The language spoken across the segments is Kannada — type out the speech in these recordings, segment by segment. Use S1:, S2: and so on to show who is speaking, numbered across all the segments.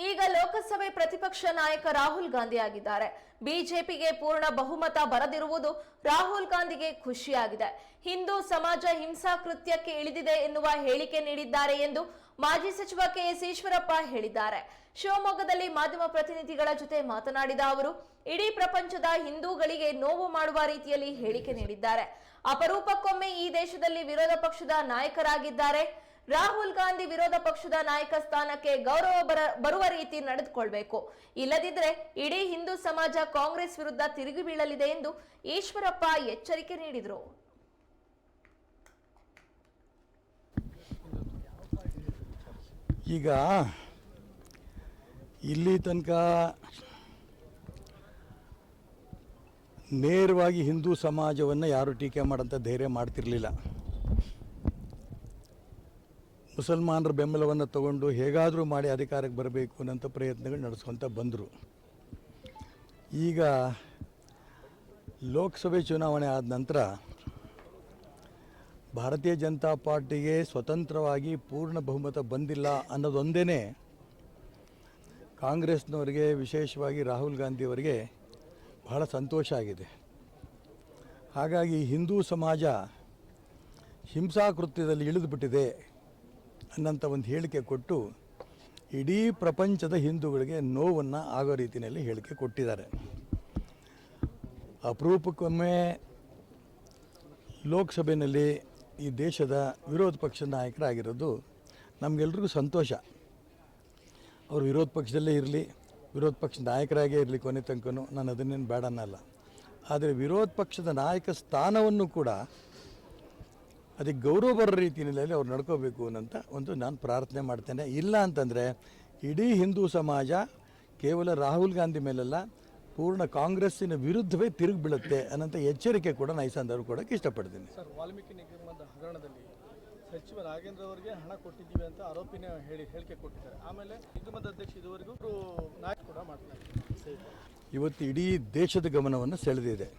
S1: ಈಗ ಲೋಕಸಭೆ ಪ್ರತಿಪಕ್ಷ ನಾಯಕ ರಾಹುಲ್ ಗಾಂಧಿ ಆಗಿದ್ದಾರೆ. ಬಿಜೆಪಿಗೆ ಪೂರ್ಣ ಬಹುಮತ ಬರದಿರುವುದು ರಾಹುಲ್ ಗಾಂಧಿಗೆ ಖುಷಿಯಾಗಿದೆ. ಹಿಂದೂ ಸಮಾಜ ಹಿಂಸಾ ಕೃತ್ಯಕ್ಕೆ ಇಳಿದಿದೆ ಎನ್ನುವ ಹೇಳಿಕೆ ನೀಡಿದ್ದಾರೆ ಎಂದು ಮಾಜಿ ಸಚಿವ ಕೆಎಸ್ ಈಶ್ವರಪ್ಪ ಹೇಳಿದ್ದಾರೆ. ಶಿವಮೊಗ್ಗದಲ್ಲಿ ಮಾಧ್ಯಮ ಪ್ರತಿನಿಧಿಗಳ ಜೊತೆ ಮಾತನಾಡಿದ ಅವರು, ಇಡೀ ಪ್ರಪಂಚದ ಹಿಂದೂಗಳಿಗೆ ನೋವು ಮಾಡುವ ರೀತಿಯಲ್ಲಿ ಹೇಳಿಕೆ ನೀಡಿದ್ದಾರೆ. ಅಪರೂಪಕ್ಕೊಮ್ಮೆ ಈ ದೇಶದಲ್ಲಿ ವಿರೋಧ ಪಕ್ಷದ ನಾಯಕರಾಗಿದ್ದಾರೆ. ರಾಹುಲ್ ಗಾಂಧಿ ವಿರೋಧ ಪಕ್ಷದ ನಾಯಕ ಸ್ಥಾನಕ್ಕೆ ಗೌರವ ಬರುವ ರೀತಿ ನಡೆದುಕೊಳ್ಬೇಕು, ಇಲ್ಲದಿದ್ದರೆ ಇಡೀ ಹಿಂದೂ ಸಮಾಜ ಕಾಂಗ್ರೆಸ್ ವಿರುದ್ಧ ತಿರುಗಿ ಬೀಳಲಿದೆ ಎಂದು ಈಶ್ವರಪ್ಪ ಎಚ್ಚರಿಕೆ ನೀಡಿದರು.
S2: ಈಗ ಇಲ್ಲಿ ತನಕ ನೇರವಾಗಿ ಹಿಂದೂ ಸಮಾಜವನ್ನು ಯಾರು ಟೀಕೆ ಮಾಡೋಂಥ ಧೈರ್ಯ ಮಾಡ್ತಿರಲಿಲ್ಲ. ಮುಸಲ್ಮಾನರ ಬೆಂಬಲವನ್ನು ತಗೊಂಡು ಹೇಗಾದರೂ ಮಾಡಿ ಅಧಿಕಾರಕ್ಕೆ ಬರಬೇಕು ಅನ್ನೋಂಥ ಪ್ರಯತ್ನಗಳು ನಡೆಸ್ಕೊತ ಬಂದರು. ಈಗ ಲೋಕಸಭೆ ಚುನಾವಣೆ ಆದ ನಂತರ ಭಾರತೀಯ ಜನತಾ ಪಾರ್ಟಿಗೆ ಸ್ವತಂತ್ರವಾಗಿ ಪೂರ್ಣ ಬಹುಮತ ಬಂದಿಲ್ಲ ಅನ್ನೋದೊಂದೇ ಕಾಂಗ್ರೆಸ್ನವರಿಗೆ, ವಿಶೇಷವಾಗಿ ರಾಹುಲ್ ಗಾಂಧಿಯವರಿಗೆ ಬಹಳ ಸಂತೋಷ ಆಗಿದೆ. ಹಾಗಾಗಿ ಹಿಂದೂ ಸಮಾಜ ಹಿಂಸಾಕೃತ್ಯದಲ್ಲಿ ಇಳಿದುಬಿಟ್ಟಿದೆ ಅನ್ನೋಂಥ ಒಂದು ಹೇಳಿಕೆ ಕೊಟ್ಟು ಇಡೀ ಪ್ರಪಂಚದ ಹಿಂದೂಗಳಿಗೆ ನೋವನ್ನು ಆಗೋ ರೀತಿಯಲ್ಲಿ ಹೇಳಿಕೆ ಕೊಟ್ಟಿದ್ದಾರೆ. ಅಪರೂಪಕ್ಕೊಮ್ಮೆ ಲೋಕಸಭೆಯಲ್ಲಿ ಈ ದೇಶದ ವಿರೋಧ ಪಕ್ಷದ ನಾಯಕರಾಗಿರೋದು ನಮಗೆಲ್ರಿಗೂ ಸಂತೋಷ. ಅವರು ವಿರೋಧ ಪಕ್ಷದಲ್ಲೇ ಇರಲಿ, ವಿರೋಧ ಪಕ್ಷದ ನಾಯಕರಾಗೇ ಇರಲಿ ಕೊನೆ ತನಕನೂ, ನಾನು ಅದನ್ನೇನು ಬೇಡ ಅನ್ನಲ್ಲ. ಆದರೆ ವಿರೋಧ ಪಕ್ಷದ ನಾಯಕ ಸ್ಥಾನವನ್ನು ಕೂಡ ಅದಕ್ಕೆ ಗೌರವ ಬರೋ ರೀತಿಯಲ್ಲಿ ಅವ್ರು ನಡ್ಕೋಬೇಕು ಅನ್ನೋಂಥ ಒಂದು ನಾನು ಪ್ರಾರ್ಥನೆ ಮಾಡ್ತೇನೆ. ಇಲ್ಲ ಅಂತಂದರೆ ಇಡೀ ಹಿಂದೂ ಸಮಾಜ ಕೇವಲ ರಾಹುಲ್ ಗಾಂಧಿ ಮೇಲೆಲ್ಲ ಪೂರ್ಣ ಕಾಂಗ್ರೆಸ್ಸಿನ ವಿರುದ್ಧವೇ ತಿರುಗಿ ಬೀಳುತ್ತೆ ಅನ್ನೋಂಥ ಎಚ್ಚರಿಕೆ ಕೂಡ ನಾನು ಈ ಸಂದರ್ಭ ಕೊಡೋಕ್ಕೆ ಇಷ್ಟಪಡ್ತೀನಿ.
S3: ಸರ್, ವಾಲ್ಮೀಕಿ ನಿಗಮದ ಹಗರಣದಲ್ಲಿ ಸಚಿವ ನಾಗೇಂದ್ರ ಅವರಿಗೆ ಹಣ ಕೊಟ್ಟಿದ್ದೀವಿ ಅಂತ ಆರೋಪಿನೇ ಹೇಳಿಕೆ ಕೊಟ್ಟಿದ್ದಾರೆ. ಆಮೇಲೆ ನಿಗಮದ ಅಧ್ಯಕ್ಷ ಇದುವರೆಗೂ ನಾಯಕ ಕೂಡ ಮಾಡ್ತಾರೆ.
S2: ಇವತ್ತು ಇಡೀ ದೇಶದ ಗಮನವನ್ನು ಸೆಳೆದಿದೆ.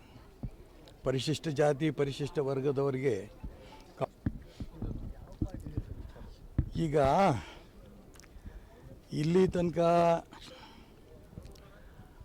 S2: ಪರಿಶಿಷ್ಟ ಜಾತಿ, ಪರಿಶಿಷ್ಟ ವರ್ಗದವರಿಗೆ ಈಗ ಇಲ್ಲಿ ತನಕ